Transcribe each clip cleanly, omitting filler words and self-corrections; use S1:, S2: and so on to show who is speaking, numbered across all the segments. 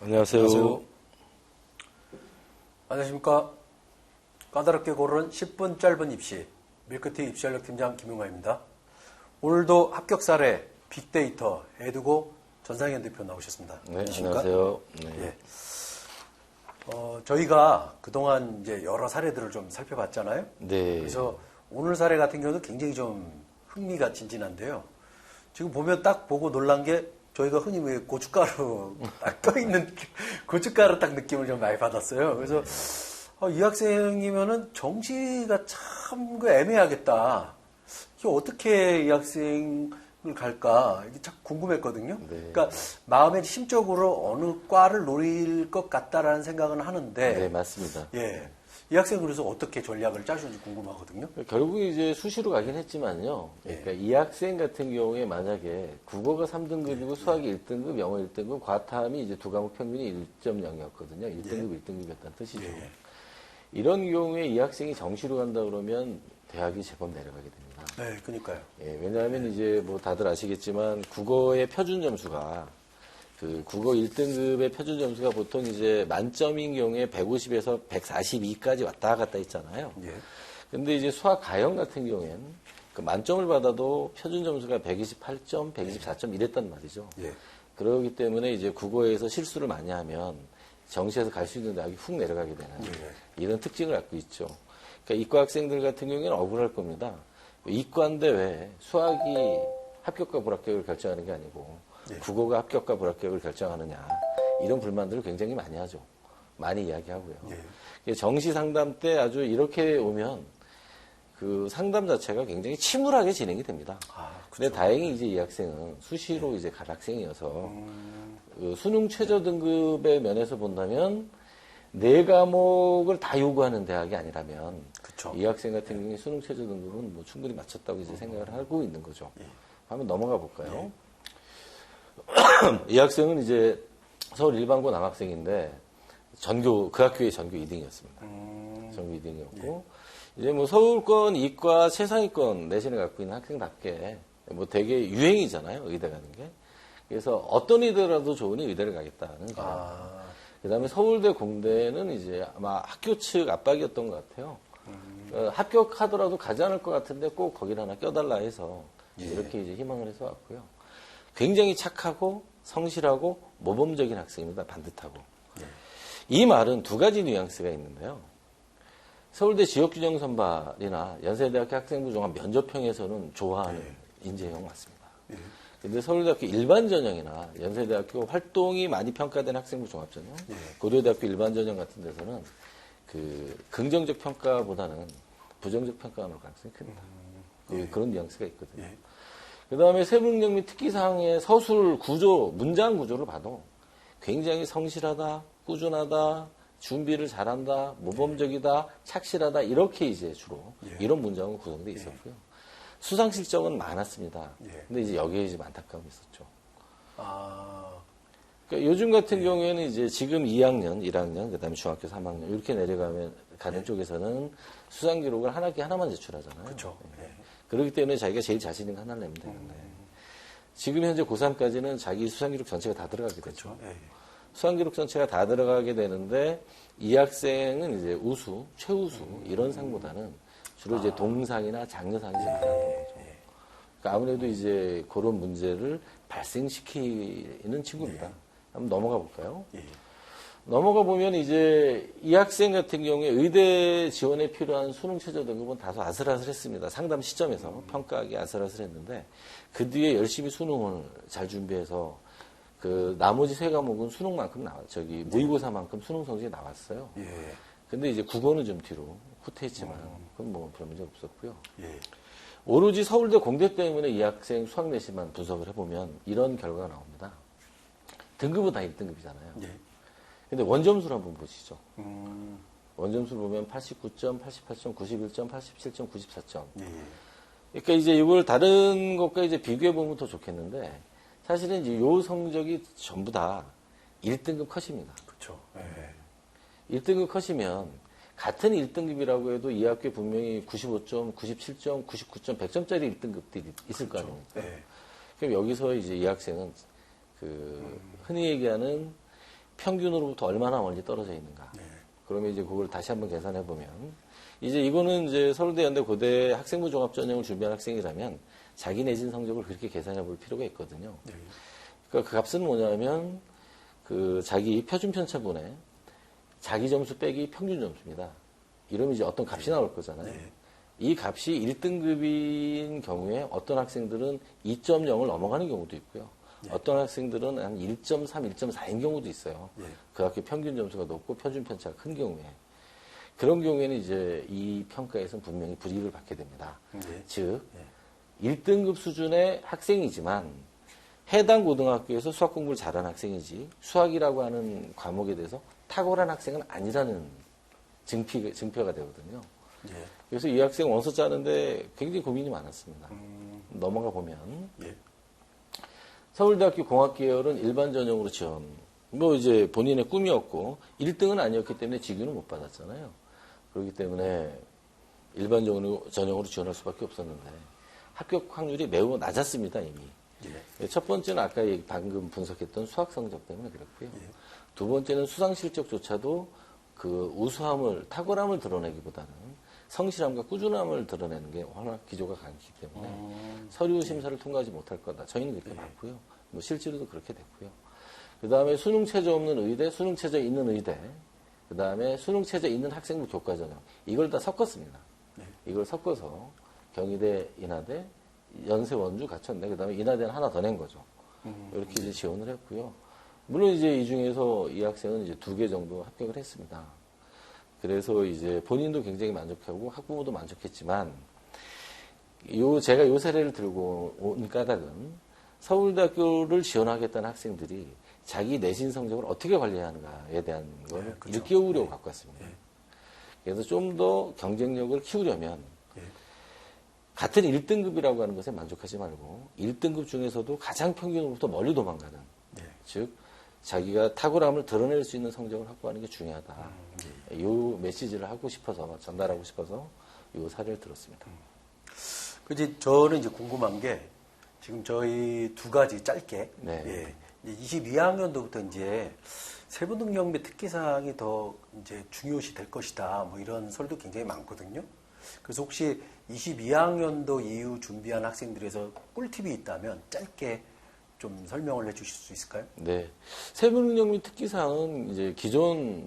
S1: 안녕하세요.
S2: 안녕하십니까. 까다롭게 고르는 10분 짧은 입시, 밀크티 입시전략 팀장 김용화입니다. 오늘도 합격 사례, 빅데이터, 에듀고 전상현 대표 나오셨습니다.
S1: 네, 안녕하세요. 네.
S2: 예. 저희가 그동안 이제 여러 사례들을 좀 살펴봤잖아요.
S1: 네.
S2: 그래서 오늘 사례 같은 경우도 굉장히 좀 흥미가 진진한데요. 지금 보면 딱 보고 놀란 게 저희가 흔히 왜 고춧가루 딱 껴있는 고춧가루 딱 느낌을 좀 많이 받았어요. 그래서 이 학생이면은 정시가 참 애매하겠다. 이게 어떻게 이 학생을 갈까 이게 참 궁금했거든요.
S1: 네.
S2: 그러니까 마음의 심적으로 어느 과를 노릴 것 같다라는 생각은 하는데.
S1: 네, 맞습니다.
S2: 예. 이 학생은 그래서 어떻게 전략을 짜주는지 궁금하거든요.
S1: 결국 이제 수시로 가긴 했지만요. 그러니까 이 학생 같은 경우에 만약에 국어가 3등급이고 수학이 1등급, 영어 1등급, 과탐이 이제 두 과목 평균이 1.0이었거든요. 1등급, 1등급이었다는 뜻이죠. 이런 경우에 이 학생이 정시로 간다 그러면 대학이 제법 내려가게 됩니다.
S2: 네, 그러니까요.
S1: 예, 왜냐하면 이제 뭐 다들 아시겠지만 국어의 표준 점수가 그 국어 1등급의 표준 점수가 보통 이제 만점인 경우에 150에서 142까지 왔다 갔다 있잖아요.
S2: 예.
S1: 근데 이제 수학 가형 같은 경우에는 그 만점을 받아도 표준 점수가 128점, 124점 이랬단 말이죠.
S2: 예.
S1: 그러기 때문에 이제 국어에서 실수를 많이 하면 정시에서 갈 수 있는 대학이 훅 내려가게 되는 이런 특징을 갖고 있죠. 그러니까 이과 학생들 같은 경우에는 억울할 겁니다. 이과인데 왜 수학이 합격과 불합격을 결정하는 게 아니고 국어가 합격과 불합격을 결정하느냐 이런 불만들을 굉장히 많이 하죠. 많이 이야기하고요. 정시 상담 때 아주 이렇게 오면 그 상담 자체가 굉장히 침울하게 진행이 됩니다. 근데 다행히 이제 이 학생은 수시로 이제 갈 학생이어서 그 수능 최저 등급의 면에서 본다면 네 과목을 다 요구하는 대학이 아니라면
S2: 그쵸.
S1: 이 학생 같은 경우에 수능 최저 등급은 뭐 충분히 맞췄다고 이제 생각을 하고 있는 거죠. 한번 넘어가 볼까요? 이 학생은 이제 서울 일반고 남학생인데 그 학교의 전교 2등이었습니다. 전교 2등이었고 이제 뭐 서울권 이과 최상위권 내신을 갖고 있는 학생답게 뭐 되게 유행이잖아요. 의대 가는 게. 그래서 어떤 의대라도 좋으니 의대를 가겠다는 거예요. 그다음에 서울대 공대는 이제 아마 학교 측 압박이었던 것 같아요. 합격하더라도 가지 않을 것 같은데 꼭 거기를 하나 껴달라 해서 이렇게 이제 희망을 해서 왔고요. 굉장히 착하고 성실하고 모범적인 학생입니다. 반듯하고. 이 말은 두 가지 뉘앙스가 있는데요. 서울대 지역균형 선발이나 연세대학교 학생부 종합 면접형에서는 좋아하는 인재형 맞습니다. 근데 서울대학교 일반 전형이나 연세대학교 활동이 많이 평가된 학생부 종합 전형, 고려대학교 일반 전형 같은 데서는 그 긍정적 평가보다는 부정적 평가가 나올 가능성이 큽니다. 그런 뉘앙스가 있거든요. 그 다음에 세부능력 및 특기사항의 서술 구조, 문장 구조를 봐도 굉장히 성실하다, 꾸준하다, 준비를 잘한다, 모범적이다, 착실하다, 이렇게 이제 주로 이런 문장은 구성되어 있었고요. 수상 실적은 많았습니다. 근데 이제 여기에 이제 안타까움이 있었죠. 그러니까 요즘 같은 경우에는 이제 지금 2학년, 1학년, 그 다음에 중학교 3학년, 이렇게 가는 쪽에서는 수상 기록을 한 학기 하나만 제출하잖아요.
S2: 그렇죠.
S1: 그렇기 때문에 자기가 제일 자신 있는 거 하나를 내면 되는데 지금 현재 고3까지는 자기 수상 기록 전체가 다 들어가게 되죠. 수상 기록 전체가 다 들어가게 되는데 이 학생은 이제 우수, 최우수 이런 상보다는 주로 이제 동상이나 장려상이 좀 많았던 거죠. 그러니까 아무래도 이제 그런 문제를 발생시키는 친구입니다. 한번 넘어가 볼까요? 넘어가 보면 이제 이 학생 같은 경우에 의대 지원에 필요한 수능 최저 등급은 다소 아슬아슬했습니다. 상담 시점에서 평가하기 아슬아슬했는데 그 뒤에 열심히 수능을 잘 준비해서 그 나머지 세 과목은 수능만큼 모의고사만큼 수능 성적이 나왔어요. 근데 이제 국어는 좀 뒤로 후퇴했지만 그건 뭐 별 문제 없었고요. 오로지 서울대 공대 때문에 이 학생 수학 내신만 분석을 해보면 이런 결과가 나옵니다. 등급은 다 1등급이잖아요. 근데 원점수를 한번 보시죠. 원점수를 보면 89점, 88점, 91점, 87점, 94점. 그러니까 이제 이걸 다른 것과 이제 비교해 보면 더 좋겠는데 사실은 이제 요 성적이 전부 다 1등급 컷입니다.
S2: 그렇죠.
S1: 1등급 컷이면 같은 1등급이라고 해도 이 학교에 분명히 95점, 97점, 99점, 100점짜리 1등급들이 있을 거 아닙니까?
S2: 네.
S1: 그럼 여기서 이제 이 학생은 흔히 얘기하는 평균으로부터 얼마나 멀리 떨어져 있는가.
S2: 네.
S1: 그러면 이제 그걸 다시 한번 계산해 보면 이제 이거는 이제 서울대 연대 고대 학생부 종합 전형을 준비한 학생이라면 자기 내신 성적을 그렇게 계산해 볼 필요가 있거든요.
S2: 네.
S1: 그러니까 그 값은 뭐냐면 자기 표준 편차분의 자기 점수 빼기 평균 점수입니다. 이러면 이제 어떤 값이 나올 거잖아요.
S2: 네.
S1: 이 값이 1등급인 경우에 어떤 학생들은 2.0을 넘어가는 경우도 있고요.
S2: 네.
S1: 어떤 학생들은 한 1.3, 1.4인 경우도 있어요.
S2: 네.
S1: 그 학교 평균 점수가 높고 표준 편차가 큰 경우에. 그런 경우에는 이제 이 평가에서는 분명히 불이익을 받게 됩니다.
S2: 네.
S1: 즉,
S2: 네.
S1: 1등급 수준의 학생이지만 해당 고등학교에서 수학 공부를 잘하는 학생이지 수학이라고 하는 과목에 대해서 탁월한 학생은 아니라는 증표가 되거든요.
S2: 네.
S1: 그래서 이 학생 원서 짜는데 굉장히 고민이 많았습니다. 넘어가 보면
S2: 네.
S1: 서울대학교 공학계열은 일반 전형으로 지원. 뭐 이제 본인의 꿈이었고 1등은 아니었기 때문에 직유는 못 받았잖아요. 그렇기 때문에 일반 전형으로 지원할 수밖에 없었는데 합격 확률이 매우 낮았습니다, 이미.
S2: 예.
S1: 첫 번째는 아까 방금 분석했던 수학 성적 때문에 그랬고요.
S2: 예.
S1: 두 번째는 수상 실적조차도 그 우수함을, 탁월함을 드러내기보다는 성실함과 꾸준함을 드러내는 게 워낙 기조가 강했기 때문에 서류 심사를 통과하지 못할 거다. 저희는 그렇게 봤고요. 뭐 실제로도 그렇게 됐고요. 그 다음에 수능 체제 없는 의대, 수능 체제 있는 의대, 그 다음에 수능 체제 있는 학생부 교과 전형. 이걸 다 섞었습니다.
S2: 네.
S1: 이걸 섞어서 경희대, 인하대, 연세, 원주 갖췄네. 그 다음에 인하대는 하나 더 낸 거죠. 이렇게 이제 지원을 했고요. 물론 이제 이 중에서 이 학생은 이제 2개 정도 합격을 했습니다. 그래서 이제 본인도 굉장히 만족하고 학부모도 만족했지만, 제가 요 사례를 들고 온 까닭은 서울대학교를 지원하겠다는 학생들이 자기 내신 성적을 어떻게 관리하는가에 대한 걸
S2: 네, 그렇죠.
S1: 일깨우려고
S2: 네.
S1: 갖고 왔습니다.
S2: 네.
S1: 그래서 좀 더 경쟁력을 키우려면
S2: 네.
S1: 같은 1등급이라고 하는 것에 만족하지 말고 1등급 중에서도 가장 평균으로부터 멀리 도망가는
S2: 네.
S1: 즉 자기가 탁월함을 드러낼 수 있는 성적을 확보하는 게 중요하다. 이 메시지를 하고 싶어서 전달하고 싶어서 이 사례를 들었습니다.
S2: 이제 저는 이제 궁금한 게 지금 저희 두 가지 짧게
S1: 네.
S2: 예. 22학년도부터 이제 세부 능력 및 특기 사항이 더 이제 중요시 될 것이다. 뭐 이런 설도 굉장히 많거든요. 그래서 혹시 22학년도 이후 준비한 학생들에서 꿀팁이 있다면 짧게 좀 설명을 해주실 수 있을까요?
S1: 네. 세부 능력 및 특기 사항은 이제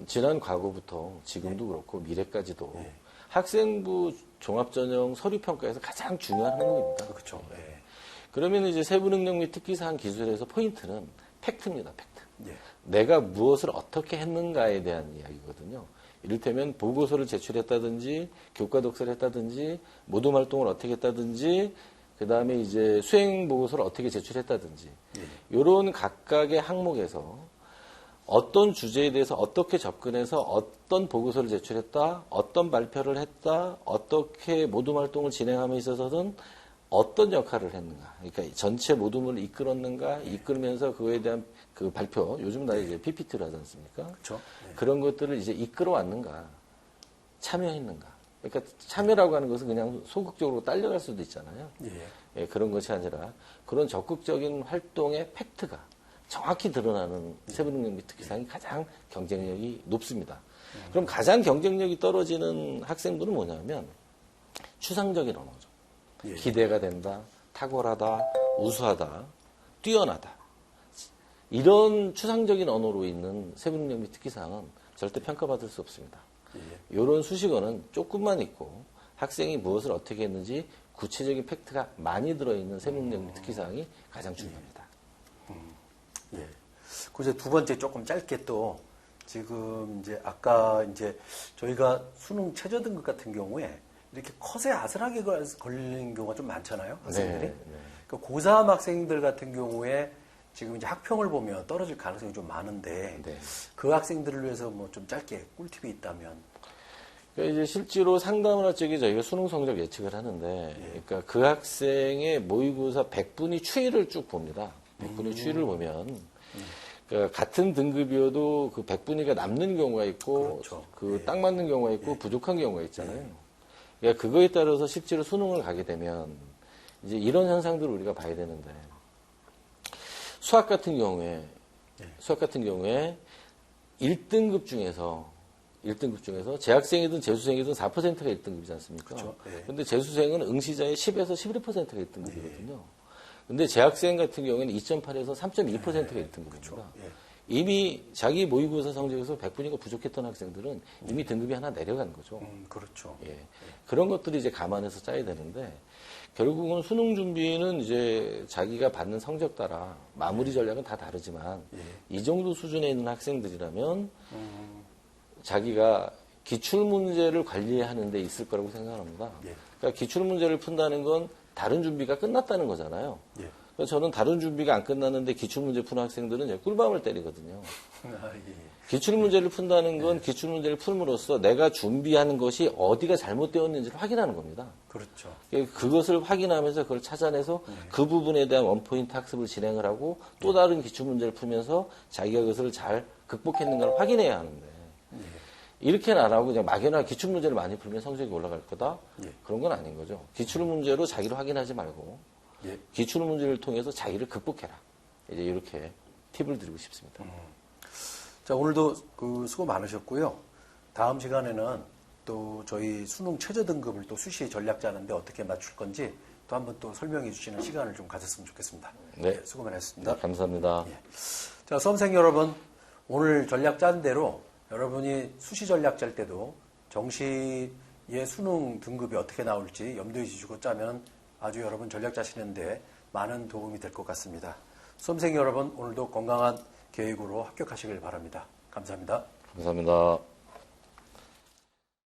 S1: 지난 과거부터 지금도 그렇고 미래까지도
S2: 네.
S1: 학생부 종합전형 서류평가에서 가장 중요한 항목입니다.
S2: 그렇죠. 예.
S1: 그러면 이제 세부 능력 및 특기 사항 기술에서 포인트는 팩트입니다. 팩트.
S2: 예.
S1: 내가 무엇을 어떻게 했는가에 대한 이야기거든요. 이를테면 보고서를 제출했다든지 교과 독서를 했다든지 모둠 활동을 어떻게 했다든지 그 다음에 이제 수행 보고서를 어떻게 제출했다든지 이런 각각의 항목에서 어떤 주제에 대해서 어떻게 접근해서 어떤 보고서를 제출했다, 어떤 발표를 했다, 어떻게 모둠 활동을 진행함에 있어서는 어떤 역할을 했는가. 그러니까 전체 모둠을 이끌었는가, 이끌면서 그거에 대한 그 발표, 요즘 다 이제 PPT를 하지 않습니까?
S2: 그렇죠. 네.
S1: 그런 것들을 이제 이끌어왔는가, 참여했는가. 그러니까 참여라고 하는 것은 그냥 소극적으로 딸려갈 수도 있잖아요.
S2: 예.
S1: 예, 그런 것이 아니라 그런 적극적인 활동의 팩트가 정확히 드러나는 세부 능력 및 특기사항이 가장 경쟁력이 높습니다. 그럼 가장 경쟁력이 떨어지는 학생들은 뭐냐면 추상적인 언어죠.
S2: 예.
S1: 기대가 된다, 탁월하다, 우수하다, 뛰어나다. 이런 추상적인 언어로 있는 세부 능력 및 특기사항은 절대 평가받을 수 없습니다. 이런 수식어는 조금만 있고 학생이 무엇을 어떻게 했는지 구체적인 팩트가 많이 들어있는 세부 능력 및 특기사항이 가장 중요합니다.
S2: 예. 그리고 두 번째 조금 짧게 또 지금 이제 아까 이제 저희가 수능 최저 등급 같은 경우에 이렇게 컷에 아슬하게 걸리는 경우가 좀 많잖아요. 학생들이.
S1: 네.
S2: 그러니까 고3 학생들 같은 경우에 지금 이제 학평을 보면 떨어질 가능성이 좀 많은데
S1: 네.
S2: 그 학생들을 위해서 뭐 좀 짧게 꿀팁이 있다면.
S1: 그러니까 이제 실제로 상담을 할 적에 저희가 수능 성적 예측을 하는데, 그러니까 그 학생의 모의고사 100분위 추이를 쭉 봅니다. 100분위 추이를 보면, 그러니까 같은 등급이어도 그 100분위가 남는 경우가 있고
S2: 그렇죠.
S1: 딱 맞는 경우가 있고 부족한 경우가 있잖아요. 그러니까 그거에 따라서 실제로 수능을 가게 되면 이제 이런 현상들을 우리가 봐야 되는데 수학 같은 경우에 1등급 중에서 재학생이든 재수생이든 4%가 1등급이지 않습니까?
S2: 그렇죠.
S1: 근데 재수생은 응시자의 10에서 11%가 1등급이거든요. 근데 재학생 같은 경우에는 2.8에서 3.2%가 1등급입니다.
S2: 그렇죠.
S1: 이미 자기 모의고사 성적에서 100분위가 부족했던 학생들은 이미 등급이 하나 내려간 거죠.
S2: 그렇죠.
S1: 그런 것들이 이제 감안해서 짜야 되는데 결국은 수능 준비는 이제 자기가 받는 성적 따라 마무리 전략은 다 다르지만 이 정도 수준에 있는 학생들이라면 자기가 기출문제를 관리하는 데 있을 거라고 생각합니다. 그러니까 기출문제를 푼다는 건 다른 준비가 끝났다는 거잖아요. 그래서 저는 다른 준비가 안 끝났는데 기출문제 푸는 학생들은 이제 꿀밤을 때리거든요. 기출문제를 푼다는 건 기출문제를 풀므로써 내가 준비하는 것이 어디가 잘못되었는지를 확인하는 겁니다.
S2: 그렇죠.
S1: 그것을 확인하면서 그걸 찾아내서 그 부분에 대한 원포인트 학습을 진행을 하고 또 다른 기출문제를 풀면서 자기가 그것을 잘 극복했는가를 확인해야 하는데 이렇게는 안 하고 그냥 막연하게 기출문제를 많이 풀면 성적이 올라갈 거다? 그런 건 아닌 거죠. 기출문제로 자기를 확인하지 말고 기출문제를 통해서 자기를 극복해라. 이제 이렇게 팁을 드리고 싶습니다.
S2: 자, 오늘도 수고 많으셨고요. 다음 시간에는 또 저희 수능 최저 등급을 또 수시 전략 짜는데 어떻게 맞출 건지 또 한번 또 설명해 주시는 시간을 좀 가졌으면 좋겠습니다.
S1: 네.
S2: 수고 많으셨습니다.
S1: 네, 감사합니다.
S2: 자, 수험생 여러분, 오늘 전략 짠 대로 여러분이 수시 전략 짤 때도 정시의 수능 등급이 어떻게 나올지 염두에 두시고 짜면 아주 여러분 전략 짜시는데 많은 도움이 될 것 같습니다. 수험생 여러분, 오늘도 건강한 계획으로 합격하시길 바랍니다. 감사합니다.
S1: 감사합니다.